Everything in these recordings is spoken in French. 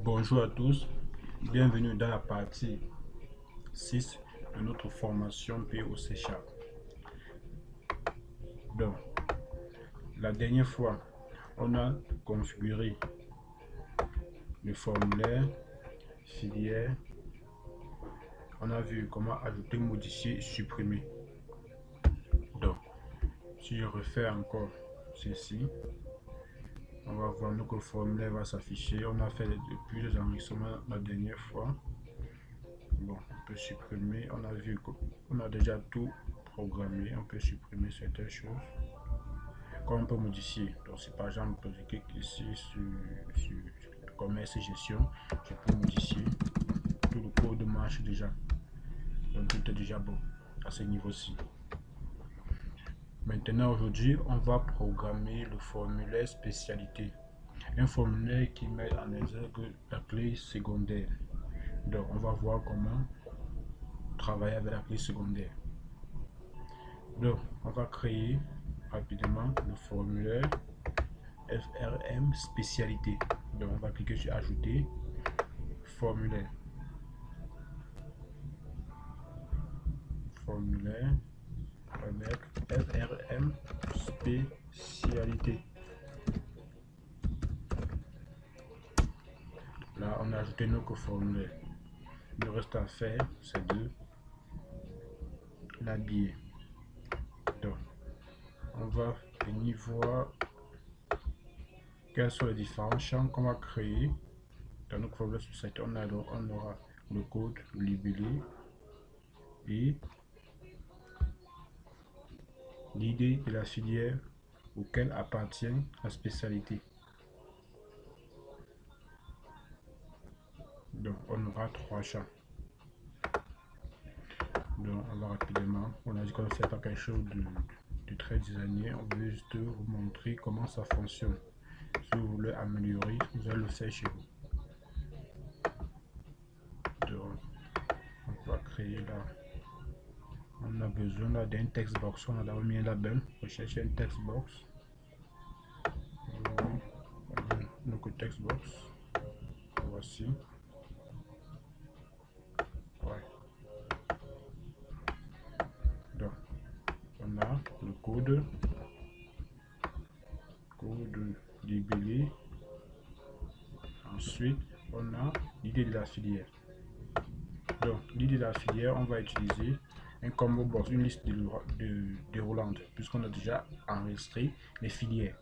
Bonjour à tous, bienvenue dans la partie 6 de notre formation POC Sharp. Donc, la dernière fois, on a configuré le formulaire, filière, on a vu comment ajouter, modifier et supprimer. Donc, si je refais encore ceci, on va voir que le formulaire va s'afficher. On a fait plusieurs enregistrements la dernière fois. Bon, on peut supprimer. On a vu qu'on a déjà tout programmé. On peut supprimer certaines choses. Comme on peut modifier. Donc, si par exemple, je clique ici sur commerce et gestion, je peux modifier. Tout le code marche déjà. Donc, tout est déjà bon à ce niveau-ci. Maintenant, aujourd'hui, on va programmer le formulaire spécialité. Un formulaire qui met en exergue la clé secondaire. Donc, on va voir comment travailler avec la clé secondaire. Donc, on va créer rapidement le formulaire FRM spécialité. Donc, on va cliquer sur ajouter formulaire. Formulaire avec FRM spécialité. Là, on a ajouté notre formulaire. Le reste à faire, c'est de l'habiller. Donc, on va venir voir quels sont les différents champs qu'on va créer dans notre formulaire spécialité. On aura le code libellé et l'idée de la filière auquel appartient la spécialité. Donc, on aura trois champs. Donc, on va rapidement. On a dit qu'on ne fait pas quelque chose de très designé. On veut juste vous montrer comment ça fonctionne. Si vous voulez améliorer, vous allez le faire chez vous. Donc, on va créer là. On a besoin là d'un text box. On a d'abord mis un label. Rechercher un text box. Donc, text box. Voici. Ouais. Donc, on a le code libellé. Ensuite, on a l'idée de la filière. Donc, l'idée de la filière, on va utiliser un combo box, une liste déroulante, puisqu'on a déjà enregistré les filières.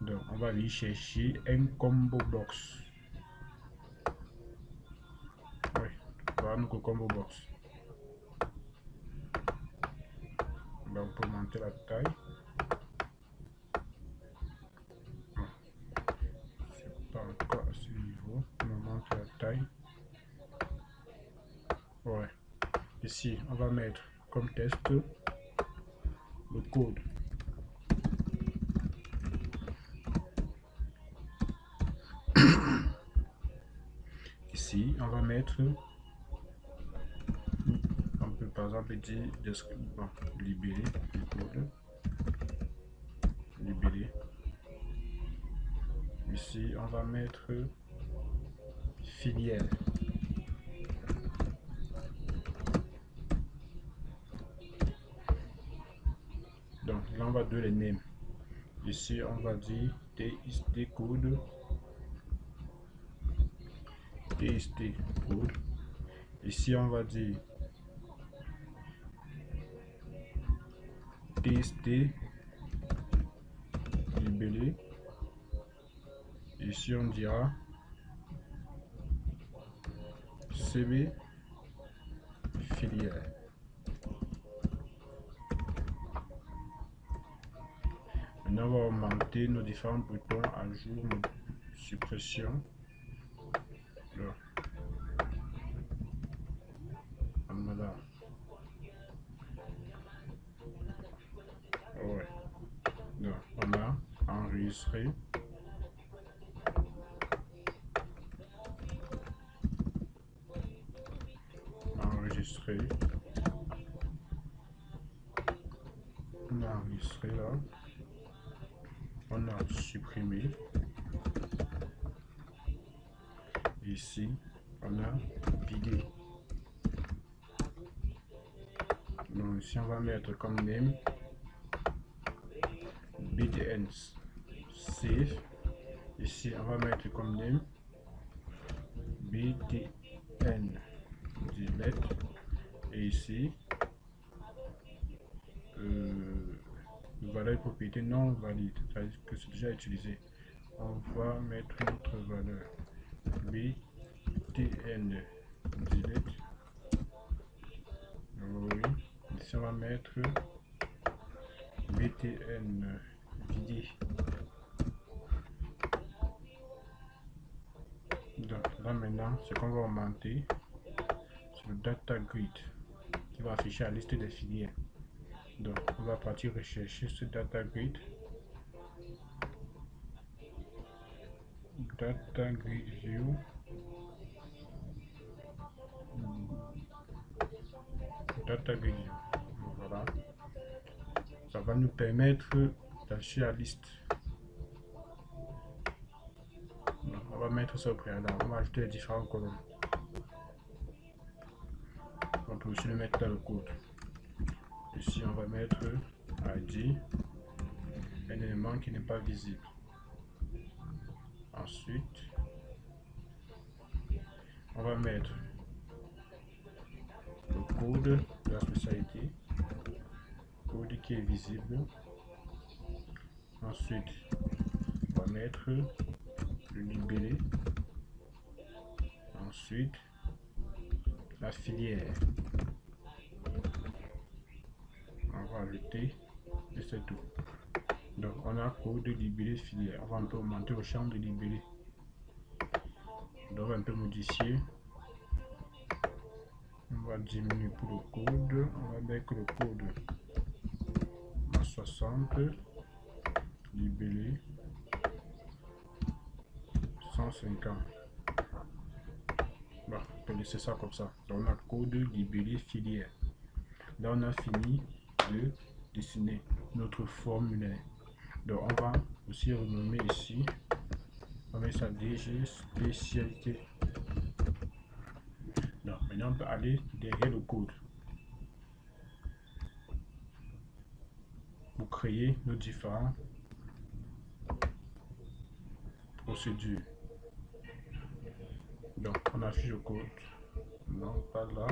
Donc, on va aller chercher un combo box. Oui, voilà notre combo box. Donc, on peut monter la taille. C'est pas encore à ce niveau. On monte la taille. Ouais. Ici, on va mettre comme test le code. Ici, on va mettre, on peut par exemple dire bon, libérer le code. Libérer. Ici, on va mettre filière. Donc là, on va donner les names. Ici, on va dire TXT code. TXT code. Ici, on va dire TXT libellé. Ici, on dira CB filière. Maintenant, on va augmenter nos différents boutons ajout, suppression. Là. Voilà. Ouais. Donc, on a enregistré. Enregistré. On a enregistré là. On a supprimé. Ici, on a vidé. Donc ici, on va mettre comme name btn save. Ici, on va mettre comme name btn delete. Et ici, valeur propriété non valide, c'est-à-dire que c'est déjà utilisé. On va mettre notre valeur btn delete. Oui, ici on va mettre btn vidé. Donc là maintenant, ce qu'on va augmenter, c'est le data grid qui va afficher la liste des filières. Donc on va partir rechercher ce data grid. Data grid view. Data grid view. Voilà. Ça va nous permettre d'afficher la liste. Donc, on va mettre ça au préalable. On va ajouter les différents colonnes. On peut aussi le mettre dans le code. Ici, on va mettre ID, un élément qui n'est pas visible. Ensuite, on va mettre le code de la spécialité, code qui est visible. Ensuite, on va mettre le libellé. Ensuite, la filière. On va ajouter et c'est tout. Donc, on a code libellé filière. On va un peu augmenter le champ de libellé. Donc, on va un peu modifier. On va diminuer pour le code. On va mettre le code à 60. Libellé 150. Bon, on peut laisser ça comme ça. Donc, on a code libellé filière. Là, on a fini de dessiner notre formulaire. Donc, on va aussi renommer ici. On va mettre ça DG spécialité. Donc, maintenant, on peut aller derrière le code pour créer nos différentes procédures. Donc, on affiche le code. Non, pas là.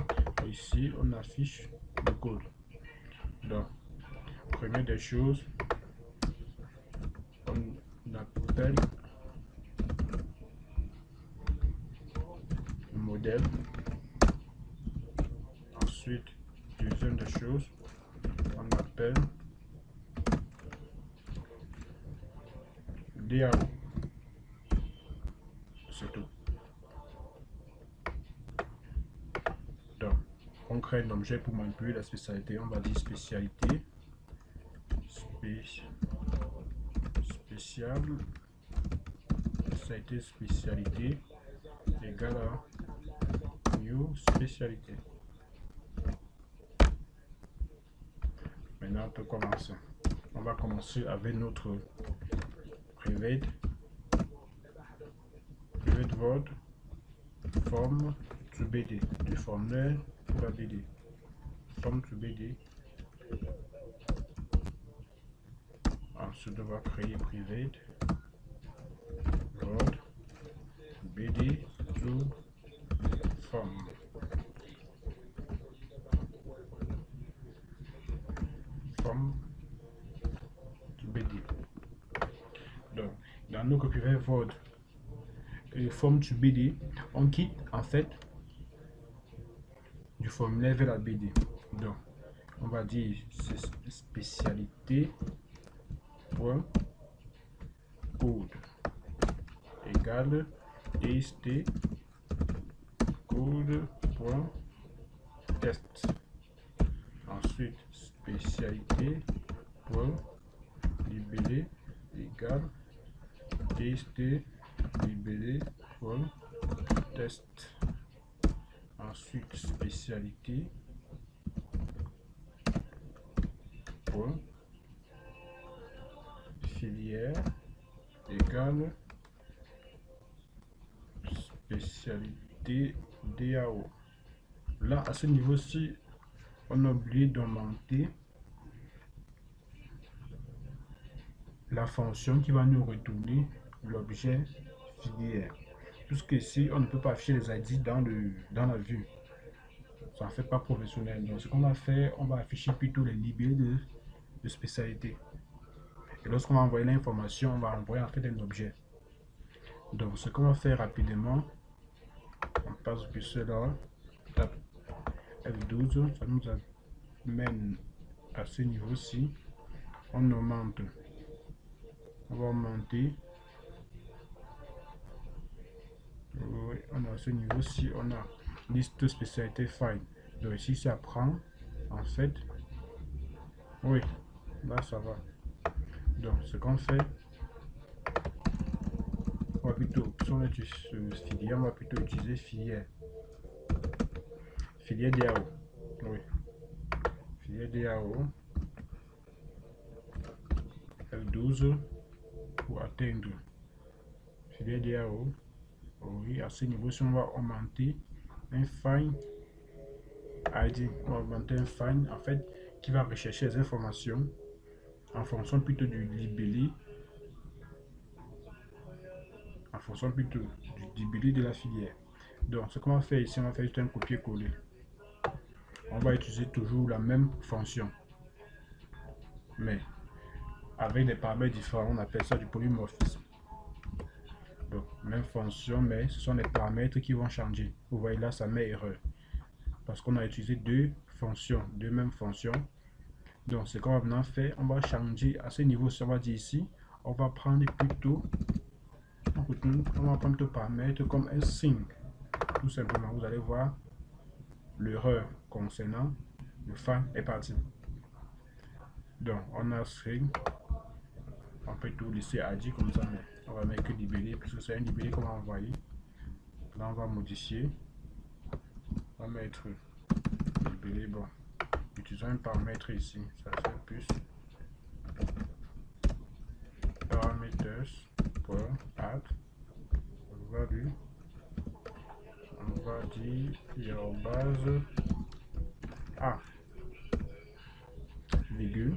Ici, on affiche le code. Donc, première des choses, on appelle le modèle. Ensuite, deuxième des choses, on appelle DAO. C'est tout. Donc, on crée un objet pour manipuler la spécialité. On va dire spécialité. Spécialité égale à new spécialité. Maintenant, on peut commencer. On va commencer avec notre private word form to BD, du formulaire pour la BD. Form to BD. Ensuite, on va créer private word BD to form. Form to BD. Donc, dans notre private word form to BD, on quitte en fait du formulaire vers la BD. Donc, on va dire spécialité point code égale tst code point test. Ensuite, spécialité point libellé égale tst libellé point test. Ensuite, spécialité point filière égale spécialité DAO. Là, à ce niveau-ci, on a oublié d'augmenter la fonction qui va nous retourner l'objet filière. Puisque ici, on ne peut pas afficher les ID dans la vue. Ça ne fait pas professionnel. Donc, ce qu'on va faire, on va afficher plutôt les libellés de spécialité. Et lorsqu'on va envoyer l'information, on va envoyer en fait un objet. Donc, ce qu'on va faire rapidement, on passe au curseur là, tape F12, ça nous amène à ce niveau-ci. On augmente. On va augmenter. Oui, on a à ce niveau-ci, on a liste spécialité file. Donc ici, ça prend, en fait, oui, là ça va. Donc ce qu'on fait, on va plutôt, si on utilise filière, on va plutôt utiliser filière. Filière DAO. Oui. Filière DAO. F12 pour atteindre filière DAO. Oui, à ce niveau-ci, on va augmenter un find ID. On va augmenter un find, en fait, qui va rechercher les informations en fonction plutôt du libellé, en fonction plutôt du libellé de la filière. Donc, ce qu'on va faire ici, on va faire juste un copier-coller. On va utiliser toujours la même fonction, mais avec des paramètres différents. On appelle ça du polymorphisme. Donc, même fonction, mais ce sont les paramètres qui vont changer. Vous voyez là, ça met erreur. Parce qu'on a utilisé deux fonctions, deux mêmes fonctions. Donc, ce qu'on va maintenant faire, on va changer à ce niveau. Ça va dire ici, on va prendre plutôt, on va prendre le paramètre comme un signe. Tout simplement, vous allez voir l'erreur concernant le fan est parti. Donc, on a string. On peut tout laisser ID comme ça, mais on va mettre que libellé, puisque c'est un libellé qu'on va envoyer. Là, on va modifier. On va mettre libellé. Bon, utilisons un paramètre ici. Ça fait plus. Parameters pour add value. On va dire your base A virgule.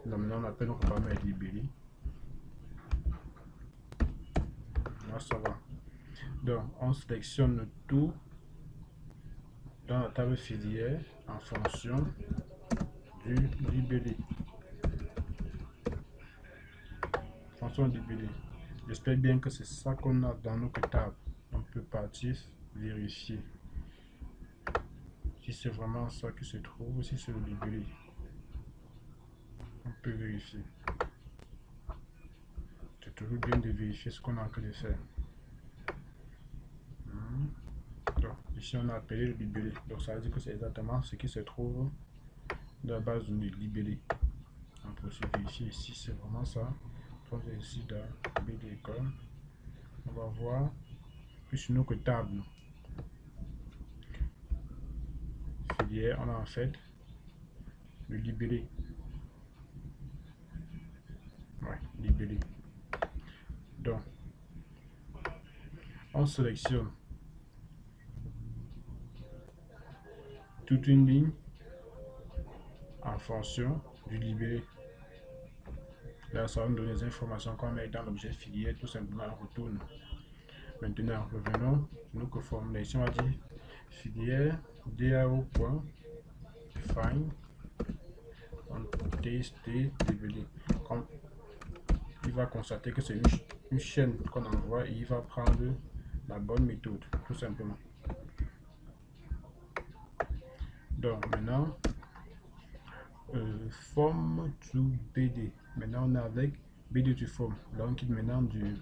Donc maintenant on appelle notre paramètre libellé. Là ça va. Donc on sélectionne tout dans la table filière en fonction du libellé. Fonction libellé. J'espère bien que c'est ça qu'on a dans notre table. On peut partir vérifier si c'est vraiment ça qui se trouve, si c'est le libellé. On peut vérifier. C'est toujours bien de vérifier ce qu'on a en train de faire. Donc, ici on a appelé le libellé. Donc ça veut dire que c'est exactement ce qui se trouve dans la base de données libellé. On peut aussi vérifier ici, c'est vraiment ça. On va ici dans BD-école. On va voir puis sur notre table filière, on a en fait le libellé. Ouais, libellé. Donc, on sélectionne toute une ligne en fonction du libellé. Là, ça va nous donner les informations qu'on met dans l'objet filière, tout simplement on retourne. Maintenant, revenons sur notre formule. Ici, on va dire filière DAO.find TST libellé. Il va constater que c'est une chaîne qu'on envoie et il va prendre la bonne méthode, tout simplement. Donc maintenant, form to BD. Maintenant on est avec BD to form. Là on quitte maintenant de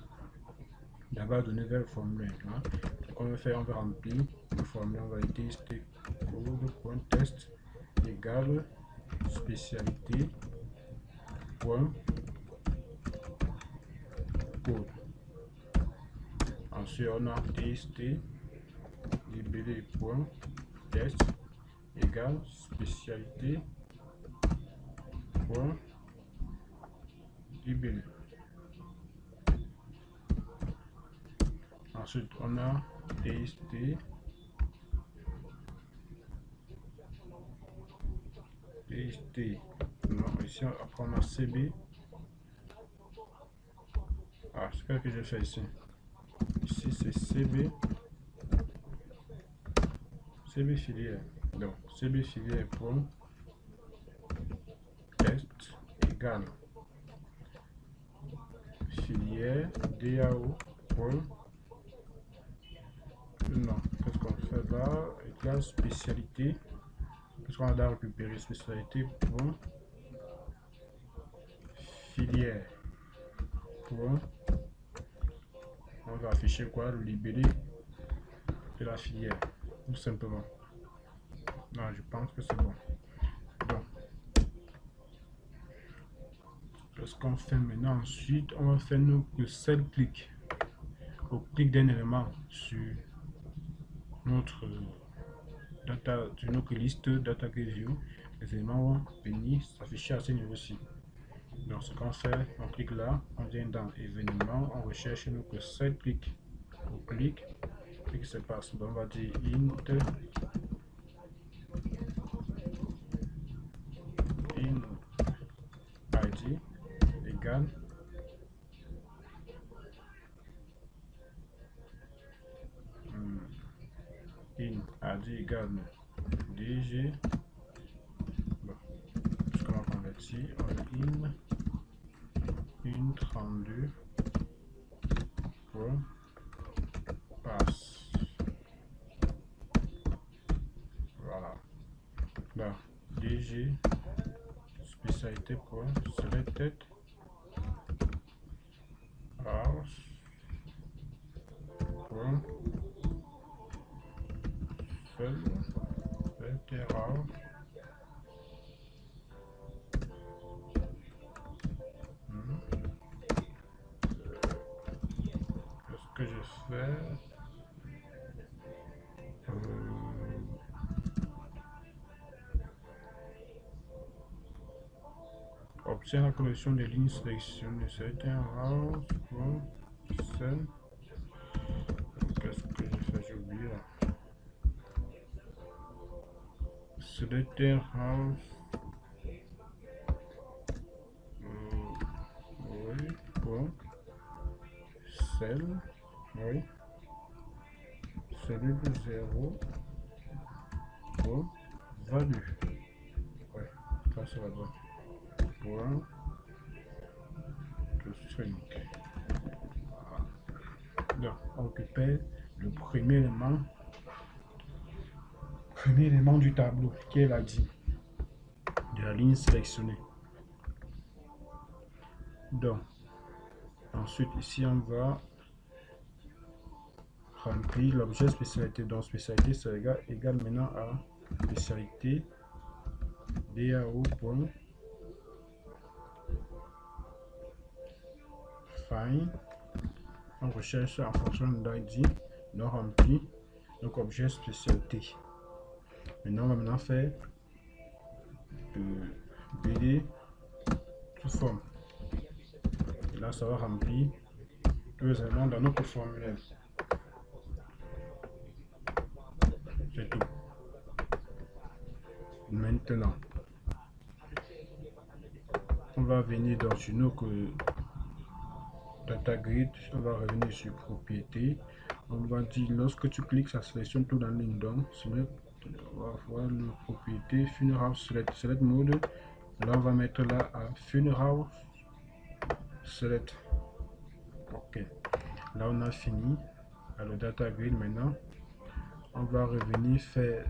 la base de données vers le formulaire. Hein. Donc on va faire, on va remplir le formulaire, on va tester code.test égale spécialité point code. Ensuite on a test libellé.test égale spécialité point libellé. Ensuite, on a TST. TST. Non, ici, après, on a CB. Ah, c'est quoi que je fais ici? Ici, c'est CB. CB filière. Donc, CB filière pour test égale filière DAO pour non, qu'est-ce qu'on fait là? Égale spécialité. Qu'est-ce qu'on a récupérer? Spécialité pour filière. Pour on va afficher quoi? Le libellé de la filière. Tout simplement. Non, je pense que c'est bon. Donc, ce qu'on fait maintenant, ensuite, on va faire que seul clic. Au clic d'un élément sur notre sur notre liste data view, les éléments vont venir s'afficher à ce niveau-ci. Donc, ce qu'on fait, on clique là, on vient dans événements, on recherche que seul clic. Au clic, qu'est-ce qui se passe? Donc, on va dire int id égale in id égale dg. Bon, ce qu'on va convertir en in 32 pour passe. Voilà. Là, dg spécialité pour selected house pour seul vétéran. Qu'est-ce que je fais? Obtient la collection des lignes sélectionnées. C'est un house pour seul. Qu'est-ce que je fais? J'ai oublié là. Selected house. Oui, pour celle. Oui. Celui de 0 pour value. Oui, ça c'est la bonne. Point de string. Donc, on récupère le premier élément du tableau qui est la dit de la ligne sélectionnée. Donc, ensuite ici on va remplir l'objet spécialité. Donc spécialité c'est égal maintenant à spécialité DAO point find. On recherche en fonction d'ID non rempli donc objet spécialité. Maintenant on va faire BD sous forme. Et là ça va remplir tous les éléments dans notre formulaire. C'est tout. Maintenant, on va venir dans une autre data grid, on va revenir sur propriété. On va dire lorsque tu cliques, ça sélectionne tout dans le ligne. Donc, on va voir le propriété funeral select mode. Là, on va mettre là à funeral select. Ok. Là, on a fini à le data grid. Maintenant, on va revenir faire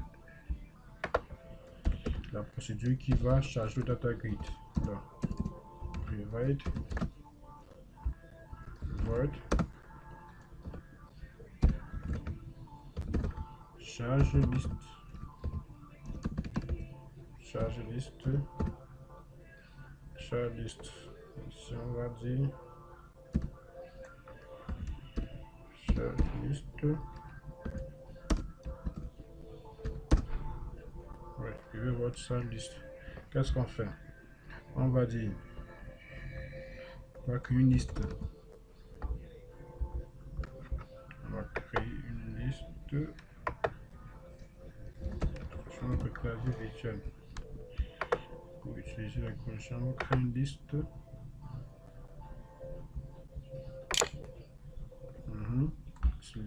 la procédure qui va charger le data grid. Donc, provide word charge liste ici on va dire charge liste. Ouais, je veux votre charge liste. Qu'est-ce qu'on fait? On va dire on va créer une liste. On va sur notre clavier virtuel. Pour utiliser la connexion, on crée une liste.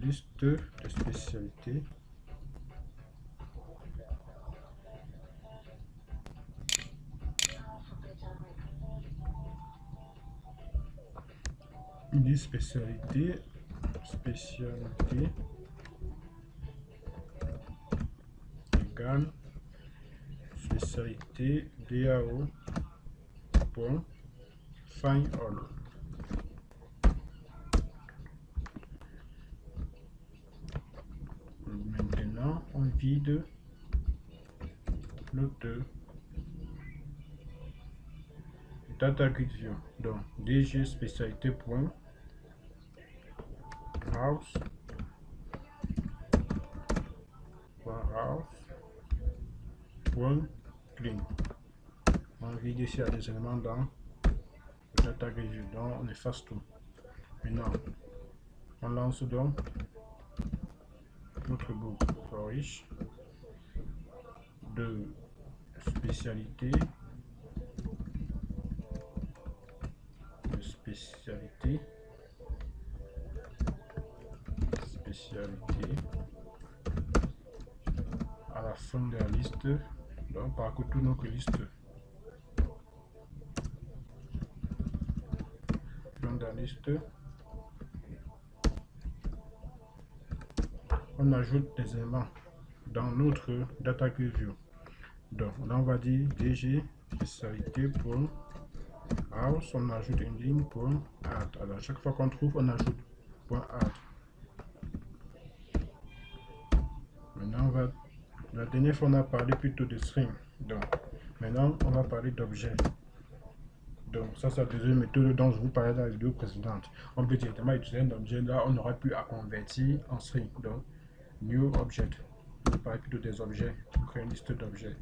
Liste de spécialités. Une liste spécialité égale spécialité DAO point find all. Maintenant, on vide notre data grid view. Donc, DG spécialité point house point clean. On vide ici à des éléments dans le data grid view. Donc, on efface tout. Maintenant, on lance donc notre boucle for each de spécialité à la fin de la liste. Donc parcours toute notre liste. Fin de la liste. On ajoute des éléments dans notre data grid view. Donc là on va dire DG spécialité pour house, on ajoute une ligne pour add. Alors à chaque fois qu'on trouve, on ajoute point add. Maintenant on va, la dernière fois on a parlé plutôt de string. Donc maintenant on va parler d'objet. Donc ça c'est la deuxième méthode dont je vous parlais dans la vidéo précédente. On peut directement utiliser un objet, là on n'aura plus à convertir en string. Donc new object, on va parler plutôt des objets, on crée une liste d'objets.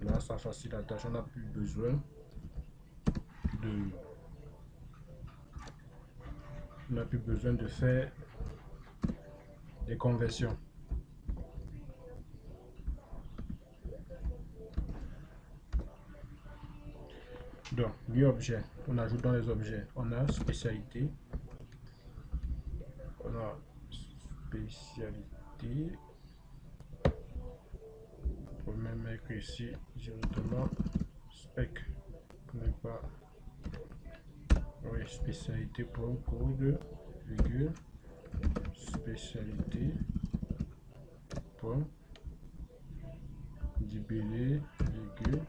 Là ça facilite la tâche, on n'a plus besoin de faire des conversions. Donc, new objet, on ajoute dans les objets, on a spécialité, on peut même mettre ici directement spec, pour ne pas, oui, spécialité pour code, virgule, spécialité pour libellé, virgule,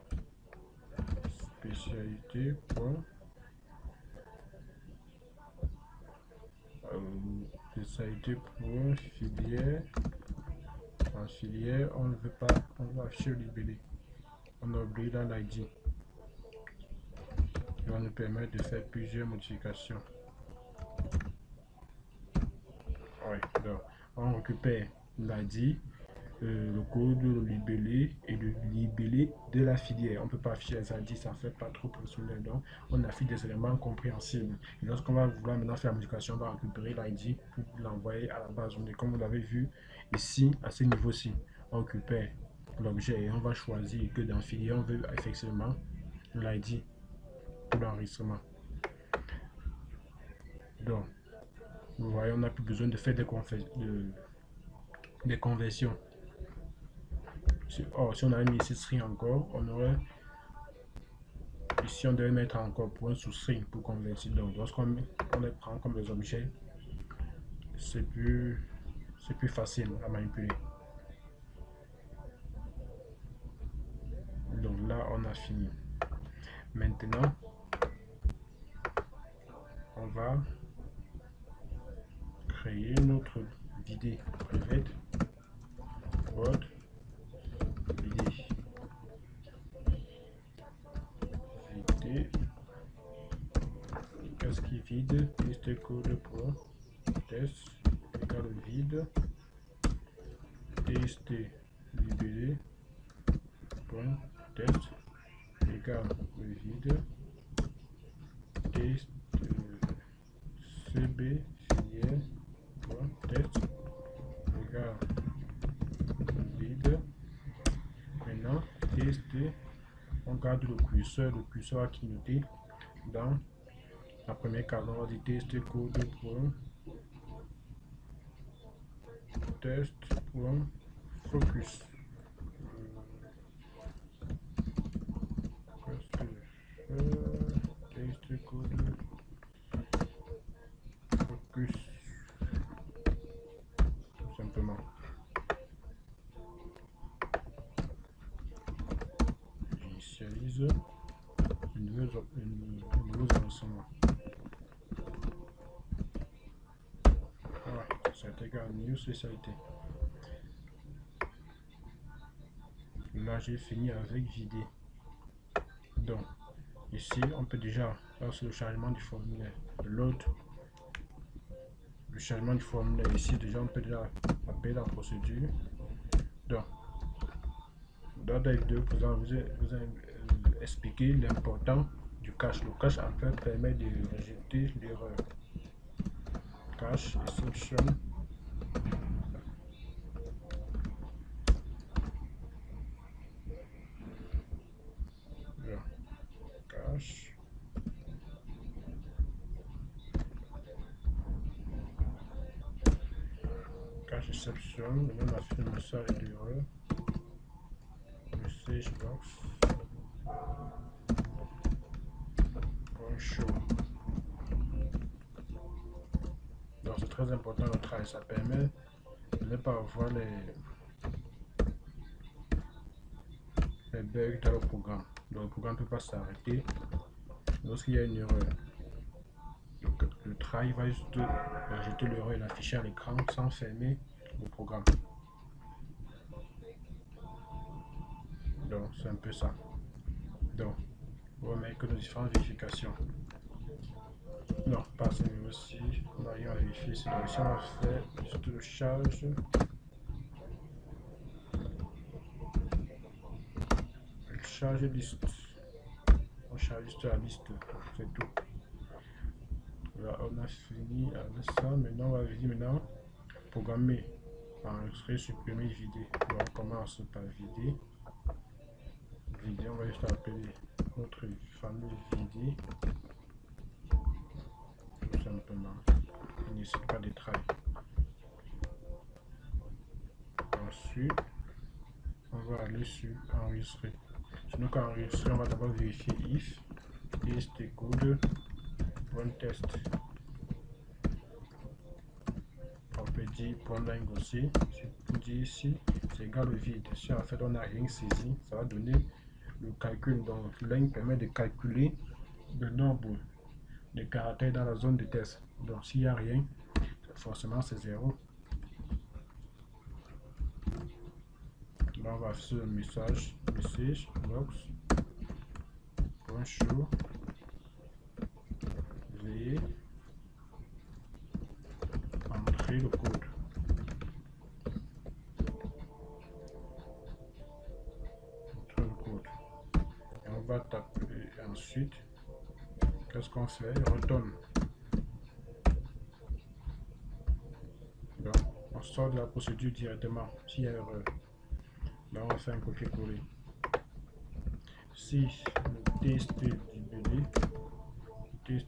spécialité pour spécialité pour filière. En filière, on ne veut pas, on va afficher libellé. On a oublié dans l'ID. Il va nous permettre de faire plusieurs modifications. Oui, donc on récupère l'ID, le code, le libellé et le libellé de la filière. On ne peut pas afficher les ID, ça fait pas trop personnel. Donc on affiche des éléments compréhensibles. Et lorsqu'on va vouloir maintenant faire la modification, on va récupérer l'ID pour l'envoyer à la base. On est, comme vous l'avez vu ici, à ce niveau-ci, on récupère l'objet et on va choisir que dans filière, on veut effectivement l'ID pour l'enregistrement. Donc, vous voyez, on n'a plus besoin de faire des conversions. Si on avait mis ici string encore, on aurait ici on devait mettre encore point sous string pour convertir. Donc lorsqu'on les prend comme des objets, c'est plus facile à manipuler. Donc là on a fini. Maintenant on va créer notre vidé private word vidé. Qu'est-ce qui vide? Liste code pour test égale vide tst libellé point test égale vide test cb filière point test égale garde le curseur va clignoter dans la première case. On va dire test.focus. Test code focus, tout simplement. J'initialise un nouveau avancement. Voilà, ça a été égal new spécialité. Là, j'ai fini avec vider. Donc, ici, on peut déjà faire le chargement du formulaire. L'autre, le chargement du formulaire. Ici, déjà, on peut déjà appeler la procédure. Donc, dans la vidéo, vous avez expliqué l'important du cache. Le cache, en fait, permet de rejeter l'erreur. Cache exception. Cache. Cache exception. Maintenant, on a fait le message d'erreur. Message box. Show. Donc c'est très important le travail, ça permet de ne pas avoir les bugs dans le programme. Donc le programme ne peut pas s'arrêter lorsqu'il y a une erreur. Donc le try va juste rejeter l'erreur et l'afficher à l'écran sans fermer le programme. Donc c'est un peu ça. Donc on va mettre nos différentes vérifications. Non, pas ce niveau-ci. On va rien vérifier. Si on va faire juste le charge. Le charge liste. On charge juste la liste. C'est tout. Là, on a fini avec ça. Maintenant, on va venir programmer, enregistrer, supprimer, vider. Donc, on commence par vider. Vider, on va juste appeler notre famille vider. Tout simplement. Il ne nécessite pas de travail. Ensuite, on va aller sur enregistrer. Sinon, quand enregistrer, on va d'abord vérifier if test code run test. On peut dire point line aussi. Si on dit ici, c'est égal au vide. Si en fait on n'a rien saisi, ça va donner le calcul. Donc line permet de calculer le nombre de caractères dans la zone de test. Donc s'il n'y a rien, forcément c'est 0. Là on va faire le message box .show veuillez entrer le code. Et on va taper ensuite. Qu'est-ce qu'on fait? Retourne. Donc, on sort de la procédure directement s'il y a erreur. Là, on va faire un copier-coller. Si le test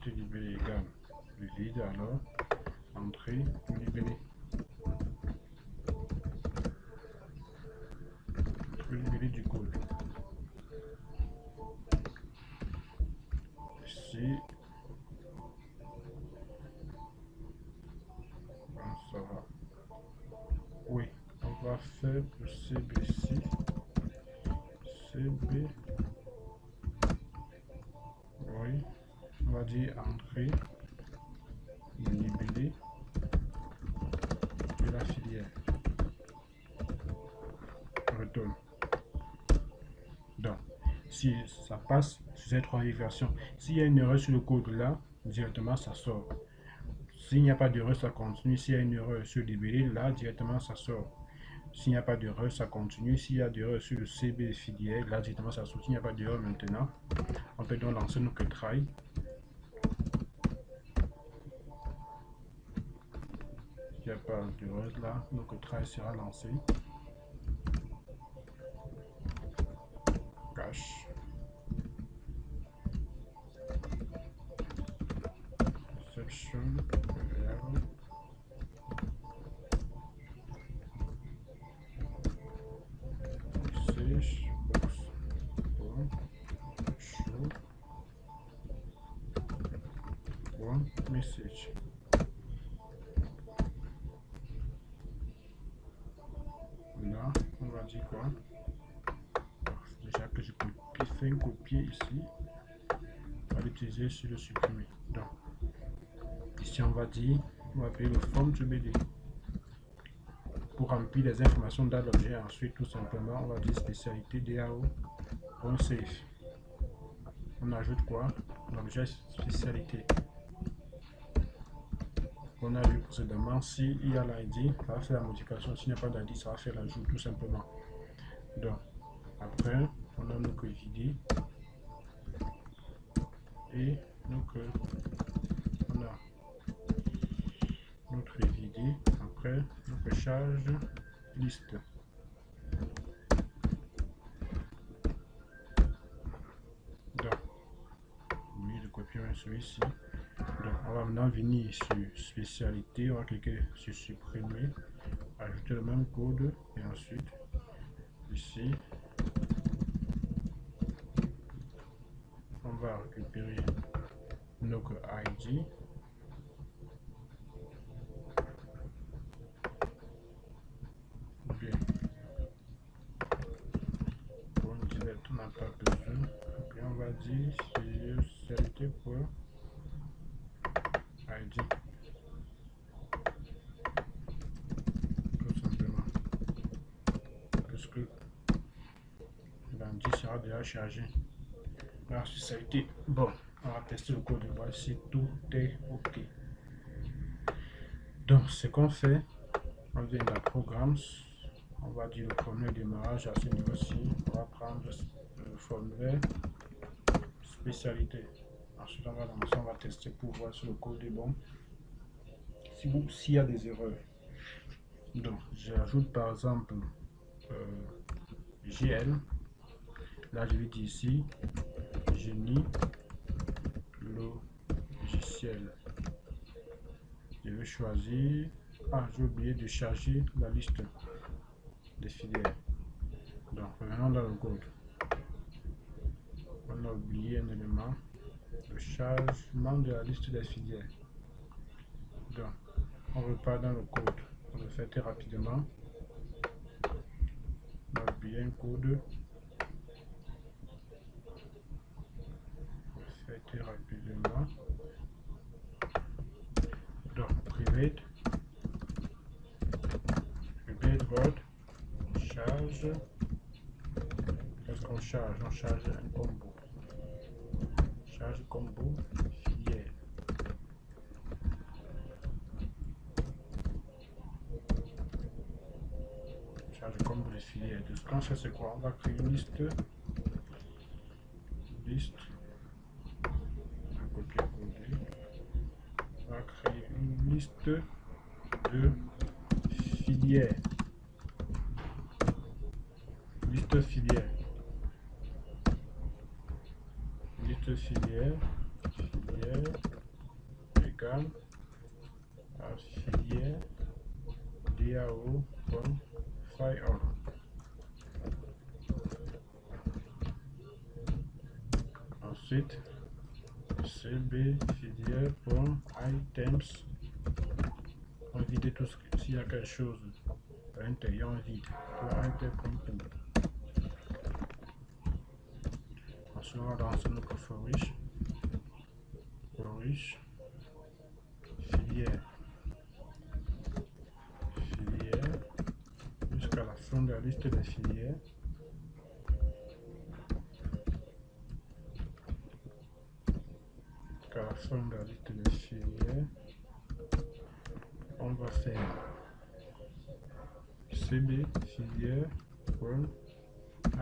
libellé égale le vide, alors entrée libellé. Libellé du code. Ici, ça va. Oui, on va faire le CB6. CB. Oui, on va dire entrée libellé de la filière. Retourne. Donc, si ça passe sur ces trois versions, s'il y a une erreur sur le code là, directement ça sort. S'il n'y a pas d'erreur, ça continue. S'il y a une erreur sur le libellé, là, directement ça sort. S'il n'y a pas d'erreur, ça continue. S'il y a d'erreur sur le CB filière, là, directement ça sort. S'il n'y a pas d'erreur maintenant, on peut donc lancer notre try. S'il n'y a pas d'erreur là, notre try sera lancé. Cache. option arrow. Search box pour show one message. Là, on va dire quoi? Déjà que je fais un copier ici, on va l'utiliser sur le supprimer. Donc, ici on va dire, on va appeler le form to BD. Pour remplir les informations dans l'objet, ensuite tout simplement, on va dire spécialité DAO, on save. On ajoute quoi? L'objet spécialité. On a vu précédemment, s'il y a l'ID, ça va faire la modification. S'il n'y a pas d'ID, ça va faire l'ajout tout simplement. Donc, après, on a notre ID et donc on a notre ID. Après, notre charge liste. Donc, oui, le copier celui-ci. Donc, on va maintenant venir sur spécialité, on va cliquer sur supprimer, ajouter le même code et ensuite ici on va récupérer notre ID. Bien. Pour une direct, on n'a pas besoin. Puis on va dire spécialité pour ID. Tout simplement. Parce que l'ID sera déjà chargé. La spécialité. Bon, on va tester le code et voir si tout est OK. Donc, ce qu'on fait, on vient dans Programmes, on va dire le premier démarrage à ce niveau-ci. On va prendre le formulaire spécialité. Ensuite, on va lancer, on va tester pour voir si le code est bon. S'il y a des erreurs. Donc, j'ajoute par exemple GL. Là, je vais dire ici génie logiciel. Je vais choisir. Ah, j'ai oublié de charger la liste des filières. Donc, revenons dans le code. On a oublié un élément, le chargement de la liste des filières. Donc, on repart dans le code. On le fait très rapidement. On a oublié un code. On le fait très rapidement. Donc, private road charge. Qu'est-ce qu'on charge? On charge un combo. Charge combo filière. Charge combo de filière. Donc, ce qu'on fait, c'est quoi? On va créer une liste. Un copier-coller. On va créer une liste de filières. Liste filière. Liste filière. Filière égale à filière DAO comme file. Ensuite, CB filière pour items. On vide tout s'il y a quelque chose à l'intérieur, on vide. Ensuite, on va lancer notre for each filière jusqu'à la fin de la liste des filières. Jusqu'à la fin de la liste des filières, on va faire CB filière pour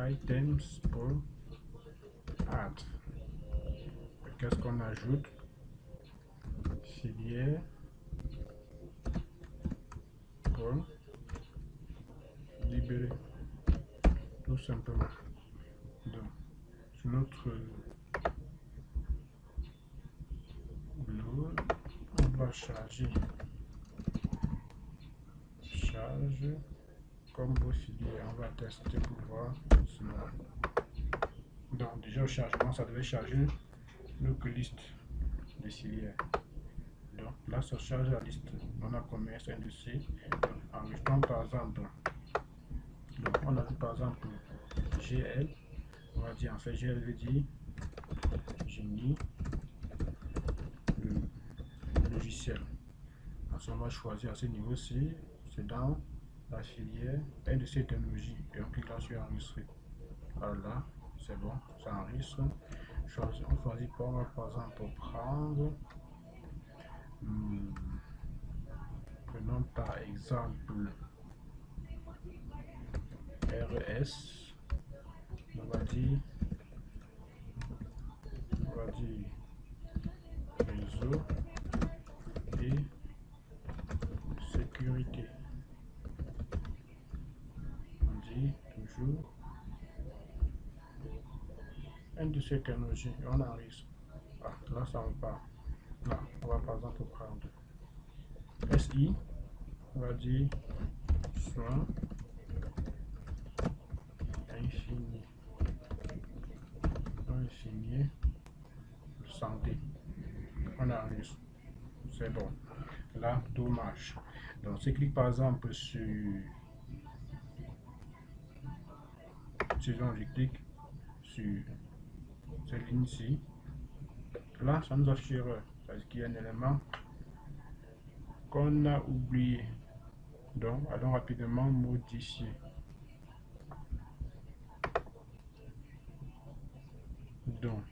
items pour add. Qu'est-ce qu'on ajoute? Filière pour libérer, tout simplement. Donc, sur notre load, on va charger. Charge combo filière. On va tester pour voir cela. Donc déjà au chargement, ça devait charger notre liste de filières. Donc là, ça charge la liste. On a combien c'est de C. Enregistrons par exemple. Donc on a vu par exemple GL. On va dire en fait GL veut dire génie le logiciel. Ensuite on va choisir à ce niveau-ci. C'est dans la filière de ces technologies. Et on clique là sur enregistrer. Voilà, c'est bon, ça enregistre. On choisit par exemple prendre. Prenons par exemple RES. On va dire réseau et sécurité. On dit toujours une de ces technologies. On enregistre. Ah, là ça va pas. Là, on va par exemple prendre SI. On va dire soin infini. Santé. On enregistre. C'est bon. Là, tout marche. Donc, si je clique par exemple sur je clique sur cette ligne ici, là, ça nous affiche erreur parce qu'il y a un élément qu'on a oublié. Donc, allons rapidement modifier. Donc,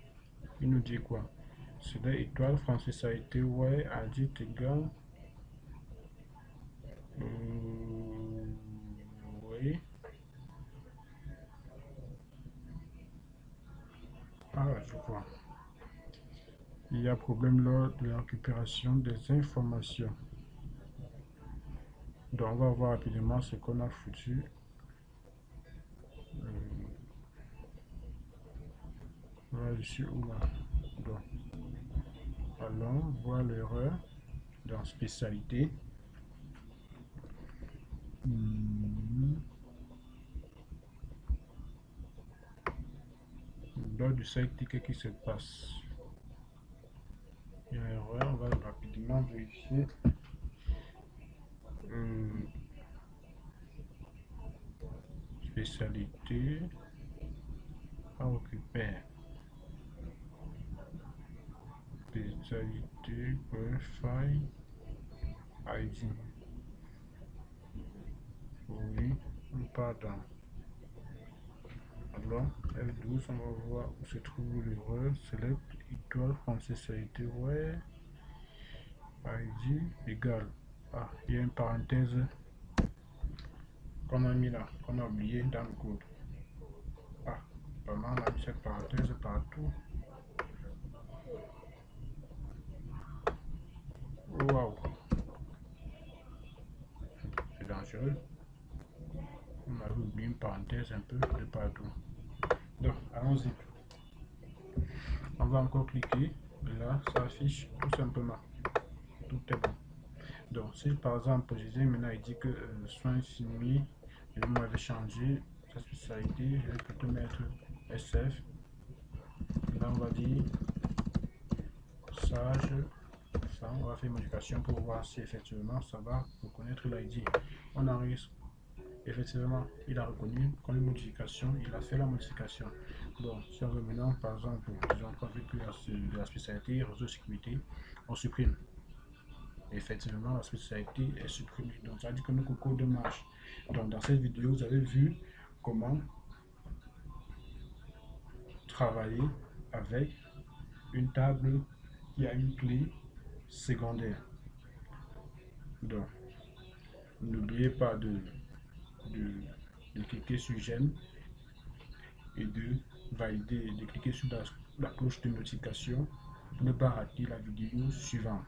il nous dit quoi? C'est là étoile français, ça a été ouais, adit égal. Oui. Ah, je vois. Il y a problème lors de la récupération des informations. Donc, on va voir rapidement ce qu'on a foutu. Là, je suis où là? Donc, allons voir l'erreur dans spécialité. Lors du site ticket qui se passe. Il y a une erreur, on va rapidement vérifier. Spécialité, on récupère. Spécialité, file, ID. Oui, pardon. Alors, F12, on va voir où se trouve l'erreur. Select étoile français, ça a été ouais. ID égale. Ah, il y a une parenthèse qu'on a mis là, qu'on a oublié dans le code. Ah, vraiment, on a mis cette parenthèse partout. Waouh, c'est dangereux. On a oublié une parenthèse un peu de partout. Donc, allons-y. On va encore cliquer. Et là, ça affiche tout simplement. Tout est bon. Donc, si par exemple, je disais maintenant, il dit que soins infirmiers, et moi, je vais changer sa spécialité. Je vais plutôt mettre SF. Là, on va dire sage. Ça, on va faire une modification pour voir si effectivement ça va reconnaître l'ID. On enregistre. Effectivement, il a reconnu qu'on a une modification, il a fait la modification. Bon, si on veut maintenant, par exemple, disons qu'on veut plus la spécialité réseau sécurité, on supprime. Effectivement, la spécialité est supprimée. Donc, ça veut dire que notre code marche. Donc, dans cette vidéo, vous avez vu comment travailler avec une table qui a une clé secondaire. Donc, n'oubliez pas de cliquer sur j'aime et de valider, de cliquer sur la cloche de notification pour ne pas rater la vidéo suivante.